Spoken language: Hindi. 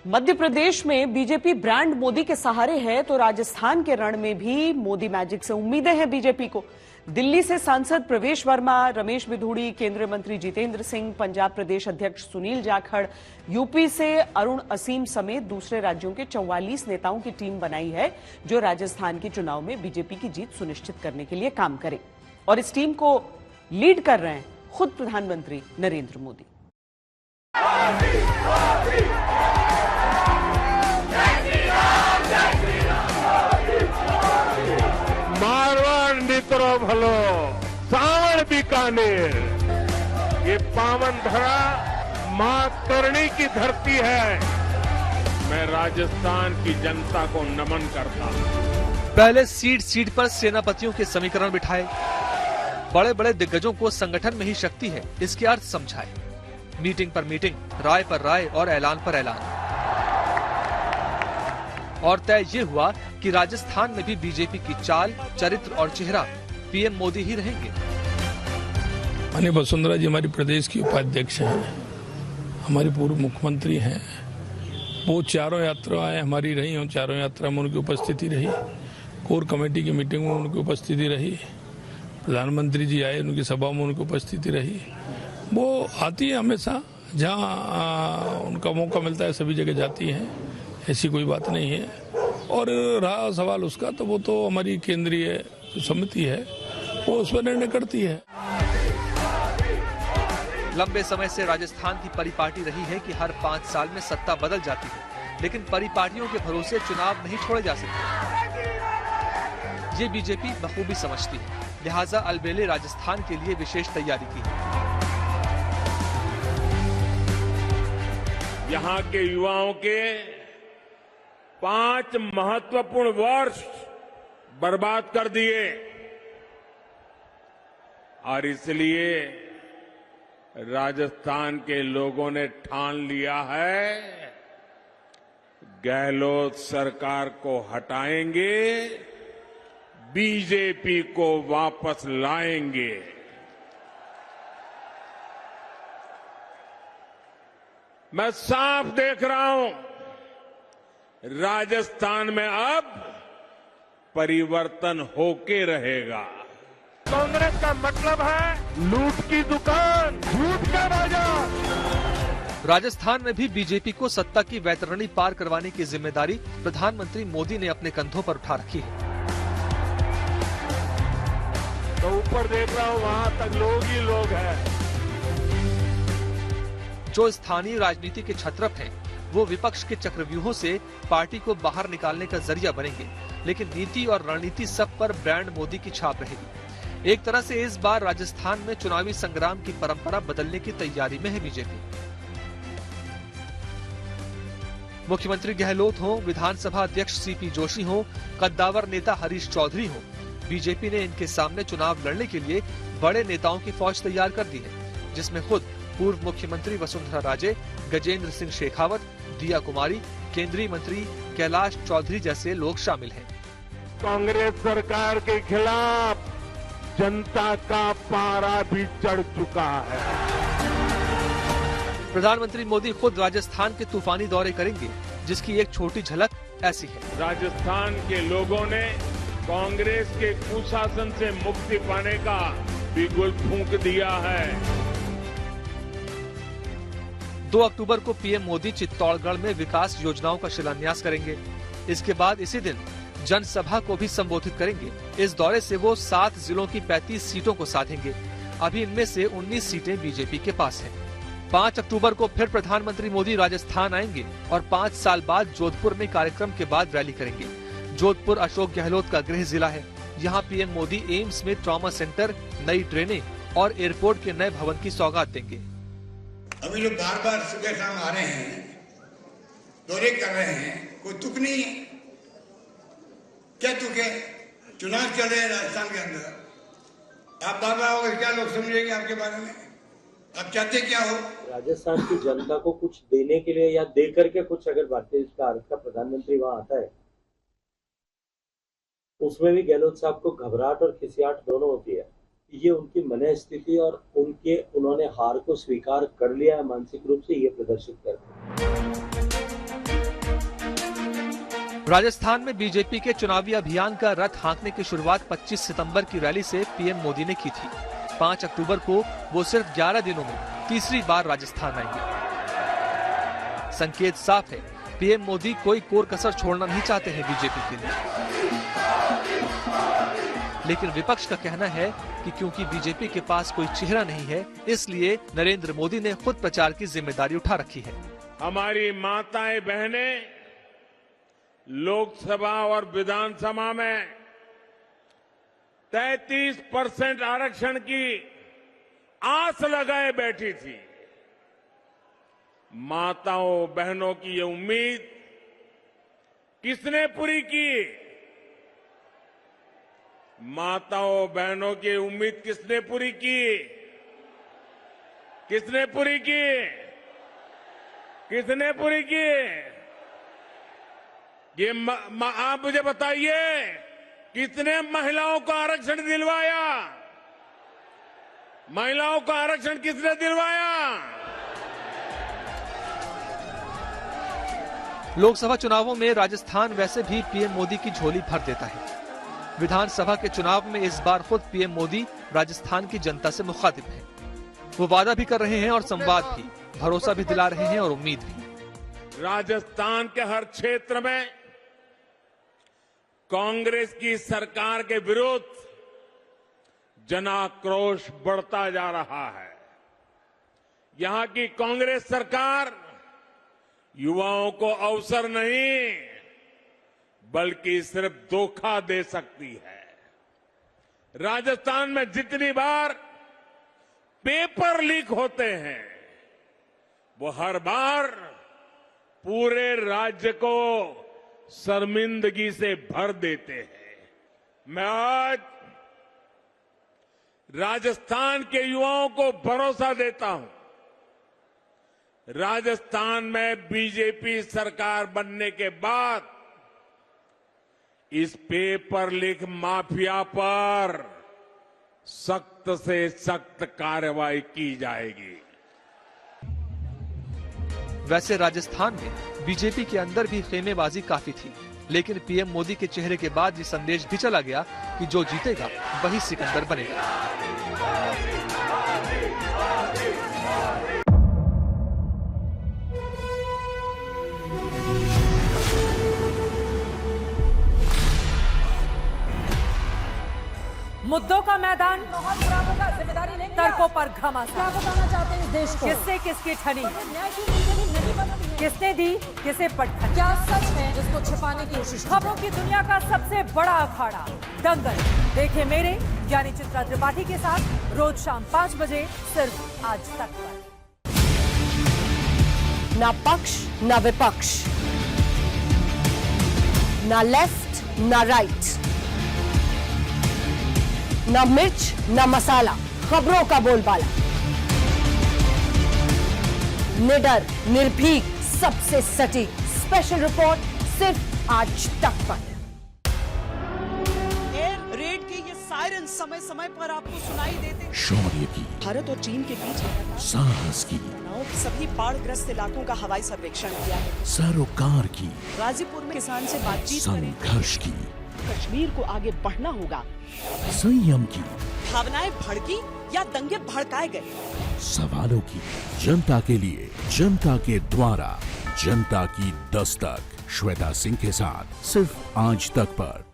मध्य प्रदेश में बीजेपी ब्रांड मोदी के सहारे है तो राजस्थान के रण में भी मोदी मैजिक से उम्मीदें हैं बीजेपी को। दिल्ली से सांसद प्रवेश वर्मा, रमेश बिधूड़ी, केंद्रीय मंत्री जितेंद्र सिंह, पंजाब प्रदेश अध्यक्ष सुनील जाखड़, यूपी से अरुण असीम समेत दूसरे राज्यों के 44 नेताओं की टीम बनाई है जो राजस्थान के चुनाव में बीजेपी की जीत सुनिश्चित करने के लिए काम करे। और इस टीम को लीड कर रहे हैं खुद प्रधानमंत्री नरेंद्र मोदी। मारवाड़ नित्रो भलो सावण बीकानेर, ये पावन धरा मां करणी की धरती है। मैं राजस्थान की जनता को नमन करता हूं। पहले सीट सीट पर सेनापतियों के समीकरण बिठाए, बड़े बड़े दिग्गजों को संगठन में ही शक्ति है इसके अर्थ समझाए, मीटिंग पर मीटिंग, राय पर राय और ऐलान पर ऐलान। और तय ये हुआ कि राजस्थान में भी बीजेपी की चाल, चरित्र और चेहरा पीएम मोदी ही रहेंगे। माननीय वसुंधरा जी हमारी प्रदेश की उपाध्यक्ष हैं, हमारी पूर्व मुख्यमंत्री हैं। वो चारों यात्राएं हमारी रही, उन चारों यात्रा में उनकी उपस्थिति रही, कोर कमेटी की मीटिंग में उनकी उपस्थिति रही, प्रधानमंत्री जी आए उनकी सभा में उनकी उपस्थिति रही। वो आती है हमेशा, जहाँ उनका मौका मिलता है सभी जगह जाती हैं, ऐसी कोई बात नहीं है। और रहा सवाल उसका, तो वो तो हमारी केंद्रीय समिति है, वो उस पर निर्णय करती है। लंबे समय से राजस्थान की परिपाटी रही है कि हर 5 साल में सत्ता बदल जाती है, लेकिन परिपाटियों के भरोसे चुनाव नहीं छोड़े जा सकते। ये बीजेपी बखूबी समझती है, लिहाजा अलबेले राजस्थान के लिए विशेष तैयारी की है। यहाँ के युवाओं के 5 महत्वपूर्ण वर्ष बर्बाद कर दिए और इसलिए राजस्थान के लोगों ने ठान लिया है, गहलोत सरकार को हटाएंगे, बीजेपी को वापस लाएंगे। मैं साफ देख रहा हूं, राजस्थान में अब परिवर्तन होके रहेगा। कांग्रेस का मतलब है लूट की दुकान, झूठ का राजा। राजस्थान में भी बीजेपी को सत्ता की वैतरणी पार करवाने की जिम्मेदारी प्रधानमंत्री मोदी ने अपने कंधों पर उठा रखी है। तो ऊपर देख रहा हूं, वहां तक लोग ही लोग हैं। जो स्थानीय राजनीति के छत्रप हैं, वो विपक्ष के चक्रव्यूहों से पार्टी को बाहर निकालने का जरिया बनेंगे, लेकिन नीति और रणनीति सब पर ब्रांड मोदी की छाप रहेगी। एक तरह से इस बार राजस्थान में चुनावी संग्राम की परंपरा बदलने की तैयारी में है बीजेपी। मुख्यमंत्री गहलोत हो, विधानसभा अध्यक्ष सीपी जोशी हो, कद्दावर नेता हरीश चौधरी हो, बीजेपी ने इनके सामने चुनाव लड़ने के लिए बड़े नेताओं की फौज तैयार कर दी है, जिसमें खुद पूर्व मुख्यमंत्री वसुंधरा राजे, गजेंद्र सिंह शेखावत, दिया कुमारी, केंद्रीय मंत्री कैलाश चौधरी जैसे लोग शामिल हैं। कांग्रेस सरकार के खिलाफ जनता का पारा भी चढ़ चुका है। प्रधानमंत्री मोदी खुद राजस्थान के तूफानी दौरे करेंगे, जिसकी एक छोटी झलक ऐसी है। राजस्थान के लोगों ने कांग्रेस के कुशासन से मुक्ति पाने का बिगुल फूंक दिया है। 2 अक्टूबर को पीएम मोदी चित्तौड़गढ़ में विकास योजनाओं का शिलान्यास करेंगे। इसके बाद इसी दिन जनसभा को भी संबोधित करेंगे। इस दौरे से वो 7 जिलों की 35 सीटों को साधेंगे। अभी इनमें से 19 सीटें बीजेपी के पास हैं। 5 अक्टूबर को फिर प्रधानमंत्री मोदी राजस्थान आएंगे और 5 साल बाद जोधपुर में कार्यक्रम के बाद रैली करेंगे। जोधपुर अशोक गहलोत का गृह जिला है। यहाँ पीएम मोदी एम्स में ट्रॉमा सेंटर, नई ट्रेनें और एयरपोर्ट के नए भवन की सौगात देंगे। अभी लोग बार बार सुबह शाम आ रहे हैं, दौरे कर रहे हैं, कोई तुक नहीं है। क्या तुक है? चुनाव चल रहे हैं राजस्थान के अंदर। आप बार बार आओगे, क्या लोग समझेंगे आपके बारे में? आप चाहते क्या हो? राजस्थान की जनता को कुछ देने के लिए या दे करके कुछ, अगर भारतीय का प्रधानमंत्री वहां आता है, उसमें भी गहलोत साहब को घबराहट और खिसियाहट दोनों होती है। ये उनकी मन स्थिति और उन्होंने हार को स्वीकार कर लिया है मानसिक रूप से, ये प्रदर्शित करते हैं। राजस्थान में बीजेपी के चुनावी अभियान का रथ हाँकने की शुरुआत 25 सितंबर की रैली से पीएम मोदी ने की थी। 5 अक्टूबर को वो सिर्फ 11 दिनों में तीसरी बार राजस्थान आएंगे। संकेत साफ है, पीएम मोदी कोई कोर कसर छोड़ना नहीं चाहते हैं बीजेपी के लिए। लेकिन विपक्ष का कहना है कि क्योंकि बीजेपी के पास कोई चेहरा नहीं है, इसलिए नरेंद्र मोदी ने खुद प्रचार की जिम्मेदारी उठा रखी है। हमारी माताएं बहनें लोकसभा और विधानसभा में 33% आरक्षण की आस लगाए बैठी थी। माताओं बहनों की ये उम्मीद किसने पूरी की? माताओं बहनों की उम्मीद किसने पूरी की? किसने पूरी की? किसने पूरी की? ये आप मुझे बताइए, कितने महिलाओं को आरक्षण दिलवाया? महिलाओं को आरक्षण किसने दिलवाया? लोकसभा चुनावों में राजस्थान वैसे भी पीएम मोदी की झोली भर देता है। विधानसभा के चुनाव में इस बार खुद पीएम मोदी राजस्थान की जनता से मुखातिब हैं। वो वादा भी कर रहे हैं और संवाद भी, भरोसा भी दिला रहे हैं और उम्मीद भी। राजस्थान के हर क्षेत्र में कांग्रेस की सरकार के विरुद्ध जनाक्रोश बढ़ता जा रहा है। यहां की कांग्रेस सरकार युवाओं को अवसर नहीं बल्कि सिर्फ धोखा दे सकती है। राजस्थान में जितनी बार पेपर लीक होते हैं, वो हर बार पूरे राज्य को शर्मिंदगी से भर देते हैं। मैं आज राजस्थान के युवाओं को भरोसा देता हूं, राजस्थान में बीजेपी सरकार बनने के बाद इस पेपर लीक माफिया पर सख्त से सख्त कार्रवाई की जाएगी। वैसे राजस्थान में बीजेपी के अंदर भी खेमेबाजी काफी थी, लेकिन पीएम मोदी के चेहरे के बाद ये संदेश भी चला गया कि जो जीतेगा वही सिकंदर बनेगा। मुद्दों का मैदान, तर्कों पर घमासान। क्या बताना चाहते हैं इस देश को? किससे किसकी ठनी, किसने दी किसे पटखनी, क्या सच है जिसको छिपाने की कोशिश? खबरों की दुनिया का सबसे बड़ा अखाड़ा दंगल देखे मेरे यानी चित्रा त्रिपाठी के साथ रोज शाम 5 बजे सिर्फ आज तक पर। ना पक्ष ना विपक्ष, ना लेफ्ट ना राइट, ना मिर्च ना मसाला, खबरों का बोलबाला, निडर निर्भीक सबसे सटीक स्पेशल रिपोर्ट सिर्फ आज तक पर। एयर रेड के ये सायरन समय समय पर आपको सुनाई देते। शौर्य की, भारत और चीन के बीच साहस की, सभी बाढ़ग्रस्त इलाकों का हवाई सर्वेक्षण किया है। सरोकार की, गाजीपुर में किसान से बातचीत करें। संघर्ष की, कश्मीर को आगे बढ़ना होगा। संयम की, भावनाएं भड़की या दंगे भड़काए गए, सवालों की, जनता के लिए, जनता के द्वारा, जनता की दस्तक। श्वेता सिंह के साथ सिर्फ आज तक पर।